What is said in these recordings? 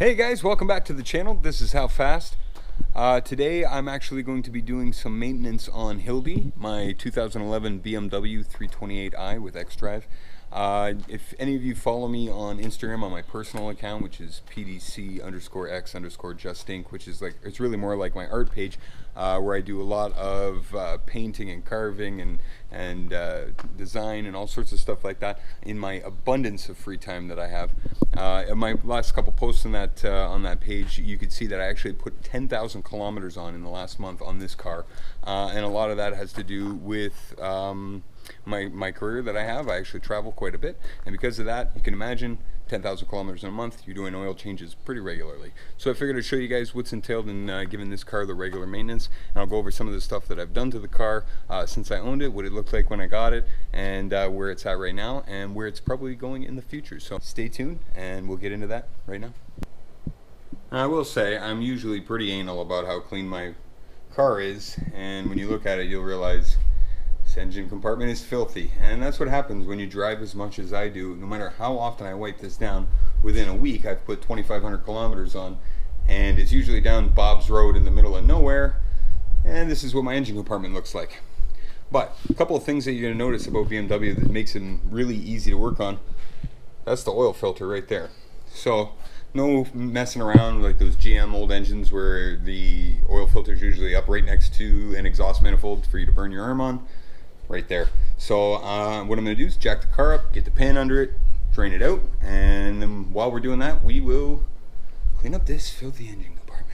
Hey guys, welcome back to the channel. This is HowFast. Today I'm actually going to be doing some maintenance on Hildy, my 2011 BMW 328i with X-Drive. If any of you follow me on Instagram on my personal account, which is PDC_X_JustInc, which is like, it's really more like my art page, where I do a lot of painting and carving and design and all sorts of stuff like that in my abundance of free time that I have. In my last couple posts on that page, you could see that I actually put 10,000 kilometers on in the last month on this car, and a lot of that has to do with my career that I have. I actually travel quite a bit, and because of that, you can imagine 10,000 kilometers in a month, you're doing oil changes pretty regularly. So I figured I'd show you guys what's entailed in giving this car the regular maintenance, and I'll go over some of the stuff that I've done to the car since I owned it, what it looked like when I got it, and where it's at right now, and where it's probably going in the future. So stay tuned, and we'll get into that right now. I will say, I'm usually pretty anal about how clean my car is, and when you look at it, you'll realize this engine compartment is filthy. And that's what happens when you drive as much as I do. No matter how often I wipe this down, within a week I've put 2,500 kilometers on, and it's usually down Bob's Road in the middle of nowhere, and this is what my engine compartment looks like. But a couple of things that you're going to notice about BMW that makes them really easy to work on, that's the oil filter right there. So no messing around like those GM old engines where the oil filter is usually up right next to an exhaust manifold for you to burn your arm on. Right there. So what I'm going to do is jack the car up, get the pan under it, drain it out, and then while we're doing that, we will clean up this filthy engine compartment.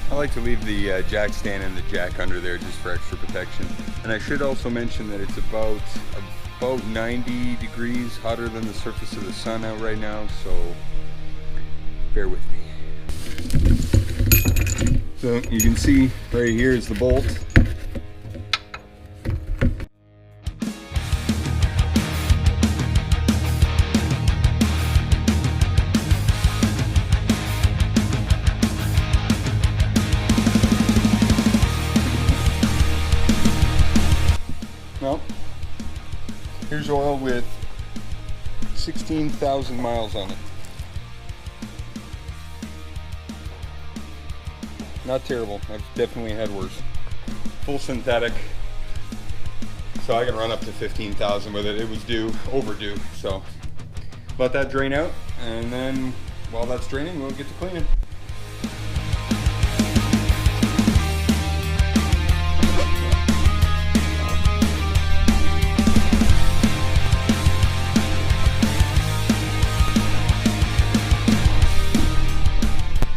I like to leave the jack stand and the jack under there just for extra protection. And I should also mention that it's about 90 degrees hotter than the surface of the sun out right now, so bear with me. So you can see right here is the bolt. Well, here's oil with 16,000 miles on it. Not terrible. I've definitely had worse. Full synthetic, so I can run up to 15,000 with it. It was overdue. So let that drain out, and then while that's draining, we'll get to cleaning.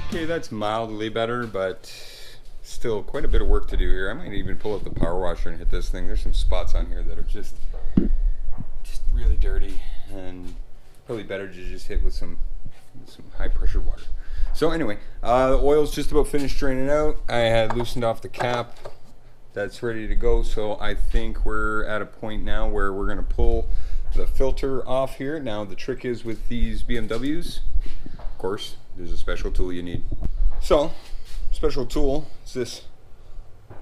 Okay, that's mildly better, but still quite a bit of work to do here. I might even pull up the power washer and hit this thing. There's some spots on here that are just really dirty, and probably better to just hit with some high pressure water. So anyway, the oil's just about finished draining out. I had loosened off the cap. That's ready to go. So I think we're at a point now where we're going to pull the filter off here. Now the trick is with these BMWs, of course, there's a special tool you need. So, special tool is this. I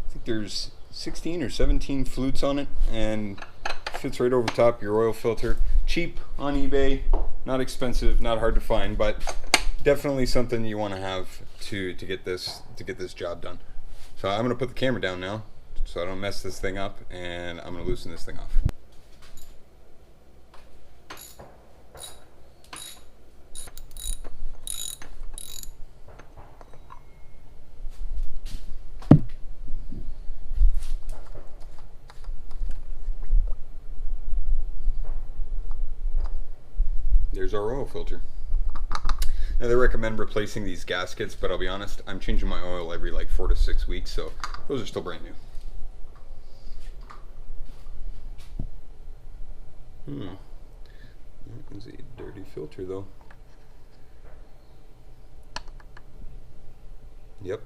think there's 16 or 17 flutes on it, and fits right over top your oil filter. Cheap on eBay, not expensive, not hard to find, but definitely something you want to have to get this job done. So I'm going to put the camera down now so I don't mess this thing up, and I'm going to loosen this thing off. There's our oil filter. Now they recommend replacing these gaskets, but I'll be honest, I'm changing my oil every like 4 to 6 weeks, so those are still brand new. That is a dirty filter though. Yep.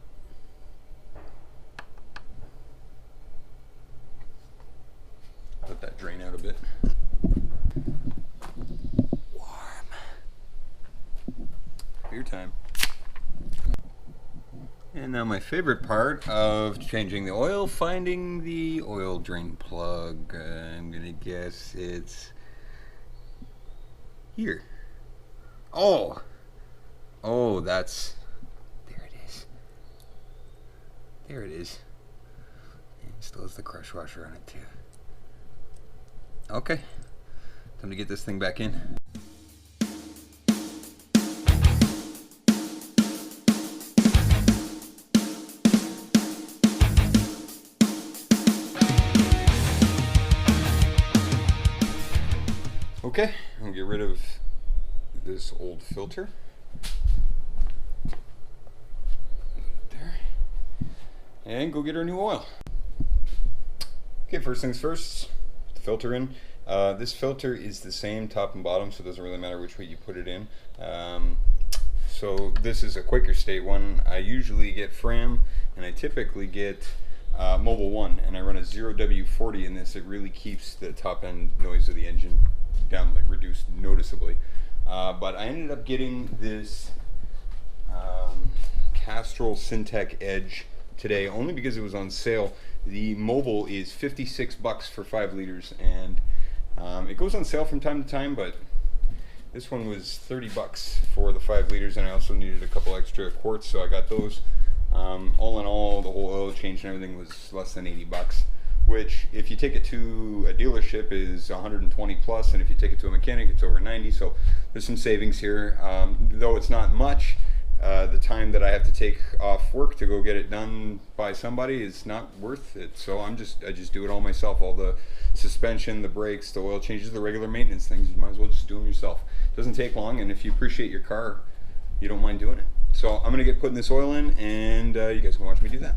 drain out a bit. Warm. Beer time. And now my favorite part of changing the oil, finding the oil drain plug. I'm gonna guess it's here. Oh, that's, there it is. There it is. And it still has the crush washer on it too. Okay, time to get this thing back in. Okay, I'm gonna get rid of this old filter. There. And go get our new oil. Okay, first things first, put the filter in. This filter is the same top and bottom, so it doesn't really matter which way you put it in. So this is a Quaker State one. I usually get Fram, and I typically get Mobile 1, and I run a 0W40 in this. It really keeps the top end noise of the engine down, like reduced noticeably. But I ended up getting this Castrol Syntec Edge today only because it was on sale. The Mobile is 56 bucks for 5 liters, and it goes on sale from time to time, but this one was 30 bucks for the 5 liters, and I also needed a couple extra quarts, so I got those. All in all, the whole oil change and everything was less than 80 bucks. Which, if you take it to a dealership, is 120 plus, and if you take it to a mechanic, it's over 90. So there's some savings here. Though it's not much, the time that I have to take off work to go get it done by somebody is not worth it. So I just do it all myself. All the suspension, the brakes, the oil changes, the regular maintenance things, you might as well just do them yourself. It doesn't take long, and if you appreciate your car, you don't mind doing it. So I'm gonna get putting this oil in, and you guys can watch me do that.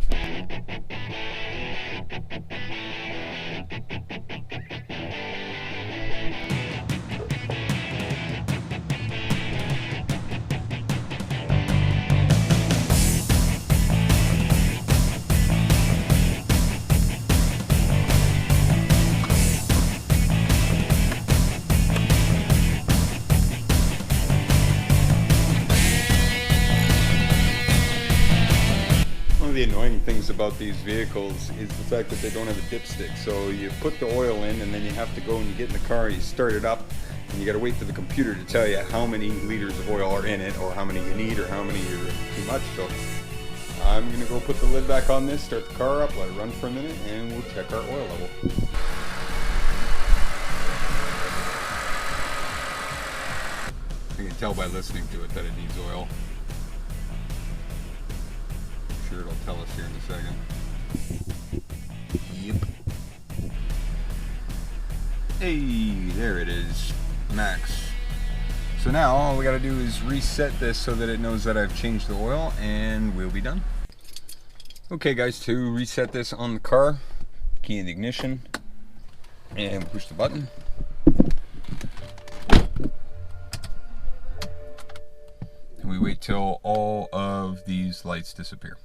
The annoying things about these vehicles is the fact that they don't have a dipstick. So you put the oil in, and then you have to go and you get in the car, you start it up, and you got to wait for the computer to tell you how many liters of oil are in it, or how many you need, or how many are too much. So I'm gonna go put the lid back on this, start the car up, let it run for a minute, and we'll check our oil level. You can tell by listening to it that it needs oil. It'll tell us here in a second. Yep. Hey, there it is, max. So now all we gotta do is reset this so that it knows that I've changed the oil, and we'll be done. Okay guys, to reset this on the car, key in the ignition, and push the button. And we wait till all of these lights disappear.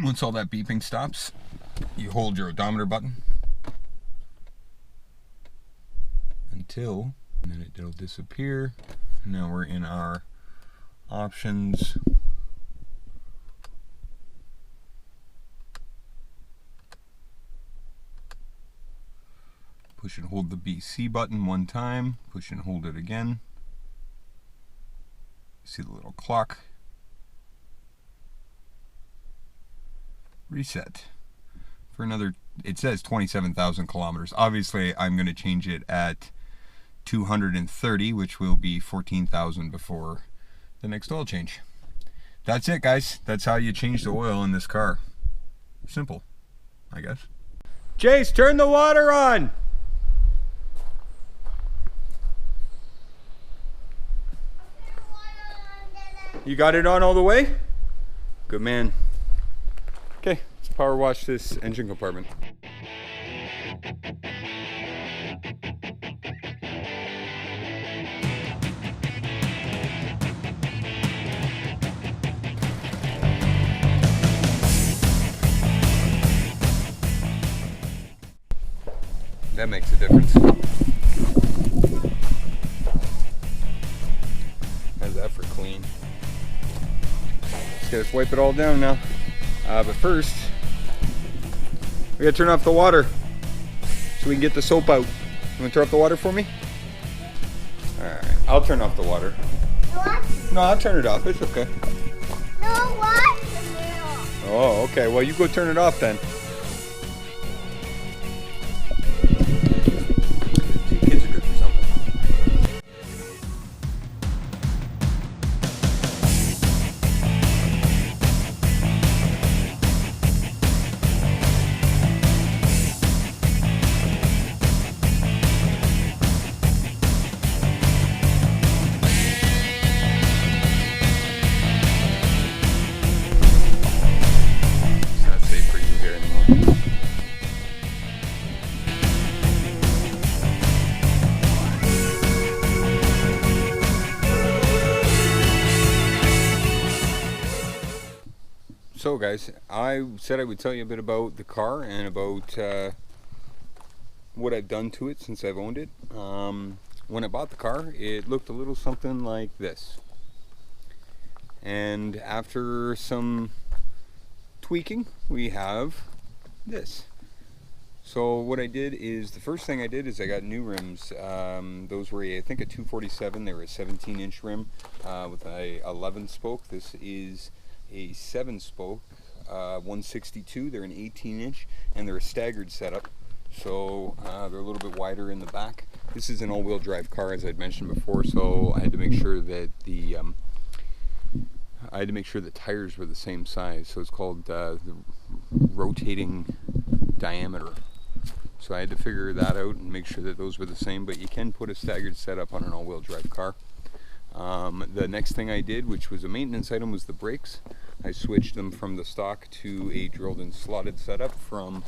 Once all that beeping stops, you hold your odometer button until, and then it'll disappear. Now we're in our options. Push and hold the BC button one time, push and hold it again. See the little clock. Reset for another, it says 27,000 kilometers. Obviously I'm going to change it at 230, which will be 14,000 before the next oil change. That's it guys, that's how you change the oil in this car. Simple, I guess. Jace, turn the water on! You got it on all the way? Good man. Okay, let's power wash this engine compartment. That makes a difference. How's that for clean? Just gotta wipe it all down now. But first, we gotta turn off the water so we can get the soap out. You wanna turn off the water for me? Alright, I'll turn off the water. What? No, I'll turn it off. It's okay. No, what? Oh, okay. Well, you go turn it off then. See, kids are good for something. So guys, I said I would tell you a bit about the car and about what I've done to it since I've owned it. When I bought the car, it looked a little something like this. And after some tweaking, we have this. So what I did is, the first thing I did is I got new rims. Those were, I think, a 247. They were a 17-inch rim with a 11 spoke. This is a 7-spoke 162. They're an 18-inch and they're a staggered setup, so they're a little bit wider in the back. This is an all-wheel drive car, as I'd mentioned before, so I had to make sure that the tires were the same size. So it's called the rotating diameter. So I had to figure that out and make sure that those were the same, but you can put a staggered setup on an all-wheel drive car. The next thing I did, which was a maintenance item, was the brakes. I switched them from the stock to a drilled and slotted setup from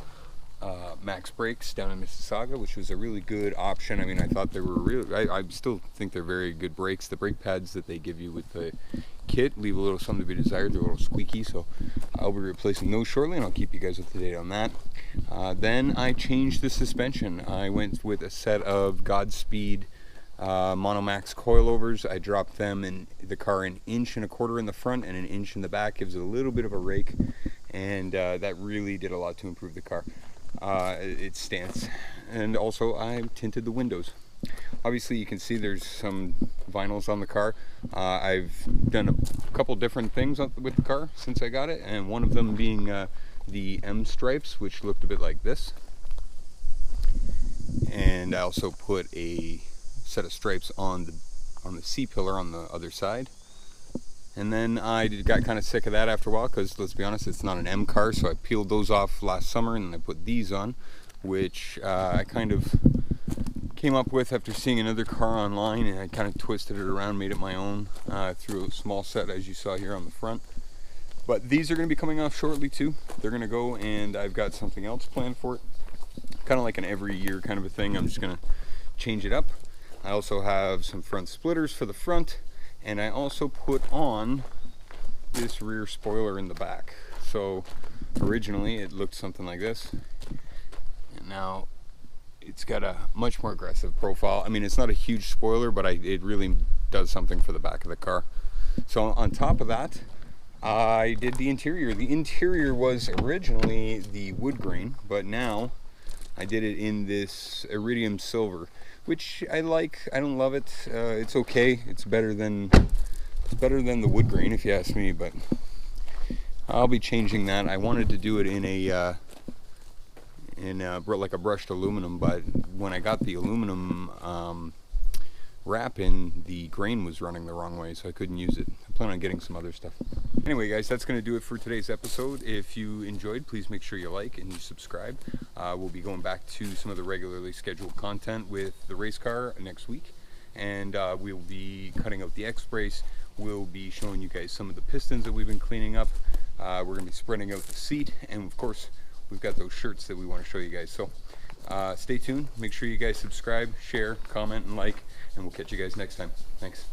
Max Brakes down in Mississauga, which was a really good option. I mean, I thought they were really, I still think they're very good brakes. The brake pads that they give you with the kit leave a little something to be desired. They're a little squeaky, so I'll be replacing those shortly, and I'll keep you guys up to date on that. Then I changed the suspension. I went with a set of Godspeed Monomax coilovers. I dropped them in the car 1.25 inches in the front and 1 inch in the back. Gives it a little bit of a rake, and that really did a lot to improve the car, its stance. And also I tinted the windows. Obviously you can see there's some vinyls on the car. I've done a couple different things with the car since I got it, and one of them being the M stripes, which looked a bit like this. And I also put a set of stripes on the C-pillar on the other side. And then I got kind of sick of that after a while, because let's be honest, it's not an M car, so I peeled those off last summer and I put these on, which I kind of came up with after seeing another car online, and I kind of twisted it around, made it my own through a small set, as you saw here on the front. But these are going to be coming off shortly too. They're going to go, and I've got something else planned for it, kind of like an every year kind of a thing. I'm just going to change it up. I also have some front splitters for the front, and I also put on this rear spoiler in the back. So originally it looked something like this, and now it's got a much more aggressive profile. I mean, it's not a huge spoiler, but it really does something for the back of the car. So on top of that, I did the interior. The interior was originally the wood grain, but now I did it in this iridium silver, which I like. I don't love it. It's okay. It's better than the wood grain, if you ask me. But I'll be changing that. I wanted to do it in like a brushed aluminum, but when I got the aluminum wrap in, the grain was running the wrong way, so I couldn't use it. I plan on getting some other stuff. Anyway guys, that's going to do it for today's episode. If you enjoyed, please make sure you like and you subscribe. We'll be going back to some of the regularly scheduled content with the race car next week, and we'll be cutting out the X-brace. We'll be showing you guys some of the pistons that we've been cleaning up. We're going to be spreading out the seat, and of course we've got those shirts that we want to show you guys. So stay tuned. Make sure you guys subscribe, share, comment, and like, and we'll catch you guys next time. Thanks.